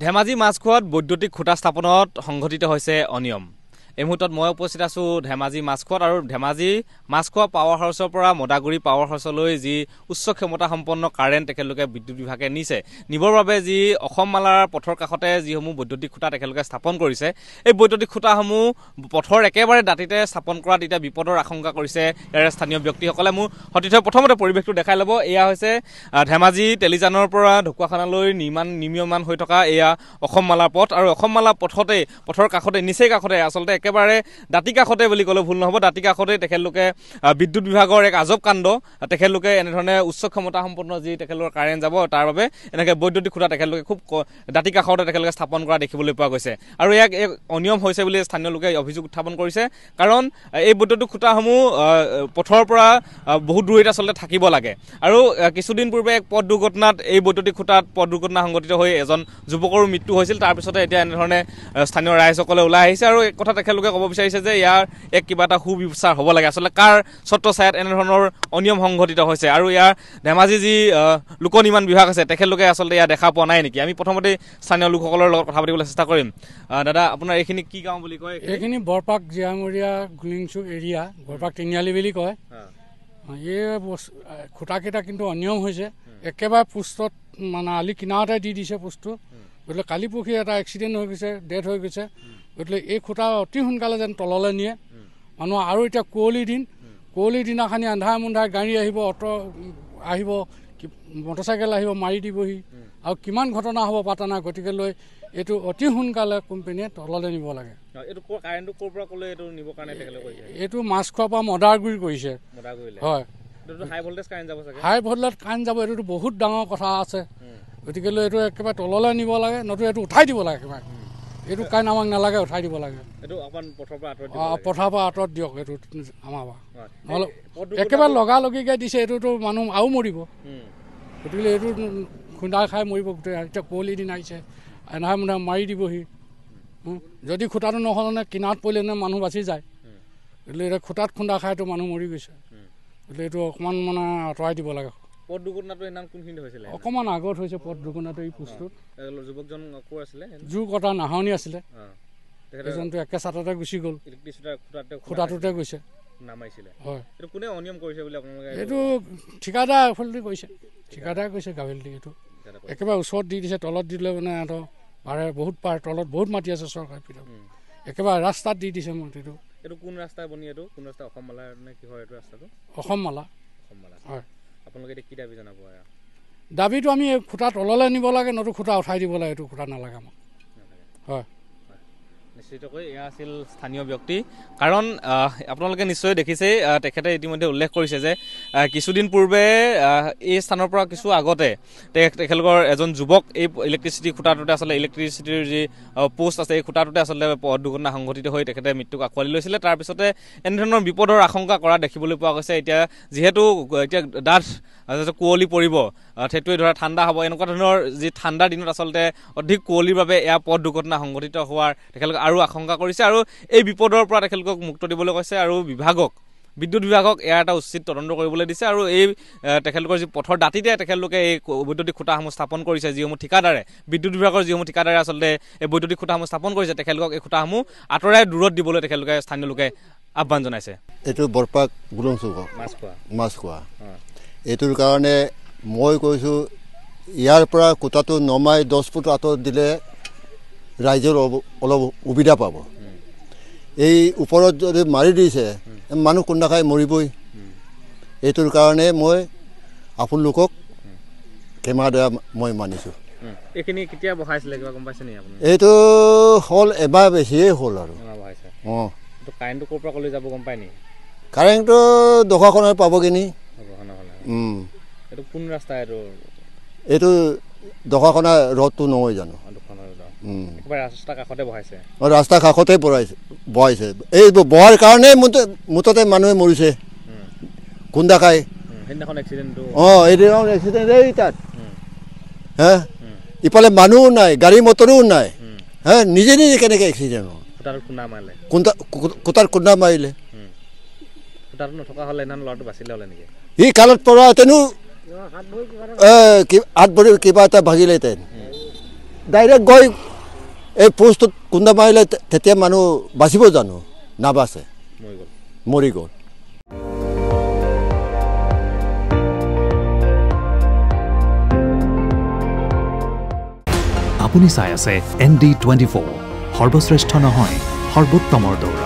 ধেমাজি মাছখোৱাত বৈদ্যুতিক খুঁটা স্থাপনত সংঘটিত হৈছে অনিয়ম। এই মুহূৰ্তত মই উপস্থিত আছোঁ ধেমাজি মাছখোৱাত আৰু ধেমাজি মাছখোৱা পাৱাৰ হাউচৰ পৰা মদাগুৰি পাৱাৰ হাউচলৈ যি উচ্চ ক্ষমতা সম্পন্ন কাৰেণ্ট তেখেতলোকে বিদ্যুৎ বিভাগে নিবৰ বাবে যি অসম মালাৰ পথৰ কাষতে যিসমূহ বৈদ্যুতিক খুঁটা তেখেতলোকে স্থাপন কৰিছে, এই বৈদ্যুতিক খুঁটাসমূহ পথৰ একেবাৰে দাঁতিতে স্থাপন কৰাত এতিয়া বিপদৰ আশংকা কৰিছে ইয়াৰে স্থানীয় ব্যক্তিসকলে। মোৰ সতীৰ্থ প্ৰথমতে পৰিৱেশটো দেখাই ল'ব। এয়া হৈছে ধেমাজি তেলিজানৰ পৰা ঢকুৱাখানালৈ নিৰ্মীয়মান হৈ থকা এয়া অসম মালাৰ পথ আৰু অসম মালা পথৰ কাষতে নিচেই কাষতে আচলতে একেবাৰে দাঁতি কাষতে বুলি ক'লে ভুল নহ'ব, দাঁতি কাষতে তেখেতলোকে বিদ্যুৎ বিভাগৰ এক আজব কাণ্ড। তেখেতলোকে এনেধৰণে উচ্চ ক্ষমতা সম্পন্ন যি তেখেতলোকৰ কাৰেণ্ট যাব তাৰ বাবে এনেকৈ বৈদ্যুতিক খুঁটা তেখেতলোকে খুব দাঁতি কাষতে তেখেতলোকে স্থাপন কৰা দেখিবলৈ পোৱা গৈছে আৰু ইয়াক এক অনিয়ম হৈছে বুলি স্থানীয় লোকে অভিযোগ উত্থাপন কৰিছে। কাৰণ এই বৈদ্যুতিক খুঁটাসমূহ পথৰ পৰা বহুত দূৰৈত আচলতে থাকিব লাগে আৰু কিছুদিন পূৰ্বে এক পথ দুৰ্ঘটনাত এই বৈদ্যুতিক খুঁটাত পথ দুৰ্ঘটনা সংঘটিত হৈ এজন যুৱকৰো মৃত্যু হৈছিল। তাৰপিছতে এতিয়া এনেধৰণে স্থানীয় ৰাইজসকলে ওলাই আহিছে আৰু এক কথা তেখেতলোকে ক'ব বিচাৰিছে যে ইয়াৰ এক কিবা এটা সুবিচাৰ হ'ব লাগে। আচলতে কাৰ ছত্ৰছায়াত এনেধৰণৰ অনিয়ম সংঘটিত হৈছে আৰু ইয়াৰ ধেমাজি যি লোক নিৰ্মাণ বিভাগ আছে তেখেতলোকে আচলতে ইয়াৰ দেখা পোৱা নাই নেকি? আমি প্ৰথমতে স্থানীয় লোকসকলৰ লগত কথা পাতিবলৈ চেষ্টা কৰিম। দাদা, আপোনাৰ এইখিনি কি গাঁও বুলি কয়? এইখিনি বৰপাক জীয়ামৰীয়া গুলিংচুক এৰিয়া, বৰপাক তিনিআলি বুলি কয়। এই খুঁটাকেইটা কিন্তু অনিয়ম হৈছে। একেবাৰে পোষ্টত মানে আলি কিনাৰতে দি দিছে পোষ্টটো। গতিকে কালি পৰহি এটা এক্সিডেণ্ট হৈ গৈছে, ডেথ হৈ গৈছে। গতিকে এই খুঁটা অতি সোনকালে যেন তললৈ নিয়ে মানুহ। আৰু এতিয়া কুঁৱলীৰ দিনাখনি আন্ধাৰ মুন্ধাৰ গাড়ী আহিব, অটো আহিব, মটৰচাইকেল আহিব, মাৰি দিবহি আৰু কিমান ঘটনা হ'ব পাতা নাই। গতিকে লৈ এইটো অতি সোনকালে কোম্পানীয়ে তললৈ নিব লাগে। এইটো মাছখোৱাৰ পৰা মদাৰগুৰি কৰিছে। হয়, হাই ভল্টেজ কাৰেণ্ট যাব। এইটোতো বহুত ডাঙৰ কথা আছে। গতিকে লৈ এইটো একেবাৰে তললৈ নিব লাগে, নতুবা এইটো উঠাই দিব লাগে। একেবাৰে এইটো কাৰেণ্ট আমাক নালাগে, উঠাই দিব লাগে। পথাৰৰ পৰা আঁতৰত দিয়ক এইটো আমাৰ পৰা, নহ'লে একেবাৰে লগালগিকৈ দিছে। এইটোতো মানুহ আৰু মৰিব। গতিকে এইটো খুন্দা খাই মৰিব গোটেই। এতিয়া কুঁৱলীৰ দিন আহিছে, এন্ধাৰ মুন্ধাৰ মাৰি দিবহি। যদি খুঁটাটো নহ'লে কিনাৰত পৰিলে মানুহ বাচি যায়। গতিকে এতিয়া খুঁটাত খুন্দা খাইতো মানুহ মৰি গৈছে। গতিকে এইটো অকণমান মানে আঁতৰাই দিব লাগে। পথ দুৰ্ঘটনাটো সেইদিনা কোনখিনিত হৈছিলে? অকণমান আগত হৈছে পথ দুৰ্ঘটনাটো এই পোষ্টটোত। যুৱকজন ক'ৰ আছিলে? জোৰ কটা নাহনি আছিলে। এজনটো একে ছাটতে গুচি গ'ল, খুঁটাটোতে গৈছে। হয়, এইটো ঠিকাদাৰ এফালেদি কৰিছে। ঠিকাদাৰে কৈছে গাভেলটি। এইটো একেবাৰে ওচৰত দি দিছে। তলত দিলে মানে সিহঁতৰ পাৰে বহুত তলত বহুত মাটি আছে চৰকাৰী পিঠা। একেবাৰে ৰাস্তাত দি দিছে মাটিটো। এইটো কোন ৰাস্তা বনি? এইটো কোন ৰাস্তা? অসম মালা নে কি হয় এইটো ৰাস্তাটো? অসম মালা। হয়, আপোনালোকে এতিয়া কি দাবী জনাব? দাবীটো আমি খুঁটা তললৈ নিব লাগে, নতুন খুঁটা উঠাই দিব লাগে। এইটো খুঁটা নালাগে আমাক। হয়, নিশ্চিতকৈ এয়া আছিল স্থানীয় ব্যক্তি। কাৰণ আপোনালোকে নিশ্চয় দেখিছেই, তেখেতে ইতিমধ্যে উল্লেখ কৰিছে যে কিছুদিন পূৰ্বে এই স্থানৰ পৰা কিছু আগতে তেখেতলোকৰ এজন যুৱক এই ইলেক্ট্ৰিচিটি খুঁটাটোতে আচলতে ইলেক্ট্ৰিচিটিৰ যি পোষ্ট আছে এই খুঁটাটোতে আচলতে পথ দুৰ্ঘটনা সংঘটিত হৈ তেখেতে মৃত্যুক আঁকোৱালি লৈছিলে। তাৰপিছতে এনেধৰণৰ বিপদৰ আশংকা কৰা দেখিবলৈ পোৱা গৈছে। এতিয়া যিহেতু এতিয়া ডাঠ কুঁৱলী পৰিব, সেইটোৱে ধৰা ঠাণ্ডা হ'ব, এনেকুৱা ধৰণৰ যি ঠাণ্ডাৰ দিনত আচলতে অধিক কুঁৱলীৰ বাবে এয়া পথ দুৰ্ঘটনা সংঘটিত হোৱাৰ তেখেতলোকে আৰু আশংকা কৰিছে আৰু এই বিপদৰ পৰা তেখেতলোকক মুক্ত দিবলৈ কৈছে আৰু বিদ্যুৎ বিভাগক এয়া এটা উচিত তদন্ত কৰিবলৈ দিছে। আৰু এই তেখেতলোকৰ যি পথৰ দাঁতিতে তেখেতলোকে এই বৈদ্যুতিক খুঁটাসমূহ স্থাপন কৰিছে, যিসমূহ ঠিকাদাৰে বিদ্যুৎ বিভাগৰ যিসমূহ ঠিকাদাৰে আচলতে এই বৈদ্যুতিক খুঁটাসমূহ স্থাপন কৰিছে, তেখেতলোকক এই খুঁটাসমূহ আঁতৰাই দূৰত দিবলৈ তেখেতলোকে স্থানীয় লোকে আহ্বান জনাইছে। এইটো বৰপাক গুলংচুক মাছখোৱা। এইটোৰ কাৰণে মই কৈছোঁ ইয়াৰ পৰা খুঁটাটো নমাই 10 ফুট আঁতৰত দিলে ৰাইজৰ অলপ সুবিধা পাব। এই ওপৰত যদি মাৰি দিছে মানুহ খুন্দা খাই মৰিবই। এইটোৰ কাৰণে মই আপোনালোকক ক্ষমা দয়া মই মানিছোঁ। এইখিনি কেতিয়া বহাইছিলে কিবা গম পাইছে নেকি আপুনি? এইটো হ'ল এবাৰ বেছিয়ে হ'ল আৰু। অঁ, কাৰেণ্টটো ক'ৰ পৰা ক'লৈ যাব গম পায় নেকি? কাৰেণ্টটো ঢকুৱাখানাৰ পাবগৈ নি? এইটো কোন ৰাস্তা? এইটো ঢকুৱাখানা ৰ'দটো নহয় জানো? ৰাস্তাৰ কাষতে বহাইছে। ৰাস্তাৰ কাষতে বহাইছে। এই বহাৰ কাৰণে মুঠতে মানুহে মৰিছে খুন্দা খাই। সেইদিনাখন এক্সিডেণ্টটো এইদিনাখন এক্সিডেণ্ট এই তাত হে ইফালে মানুহো নাই, গাড়ী মটৰো নাই। হে নিজে কেনেকৈ এক্সিডেণ্ট হ'ল? খুঁটাত খুন্দা মাৰিলে। নথকা হ'লে ল'ৰাটো বাচিলে হ'লে নেকি? সি কালত পৰা তেনো হাত ভৰি কিবা এটা ভাগিলেহেঁতেন। ডাইৰেক্ট গৈ এই পোষ্টত খুন্দা মাৰিলে তেতিয়া মানুহ বাচিব জানো? নাবাচে, মৰি গ'ল। আপুনি চাই আছে ND24, সৰ্বশ্ৰেষ্ঠ নহয় সৰ্বোত্তমৰ দৌৰ।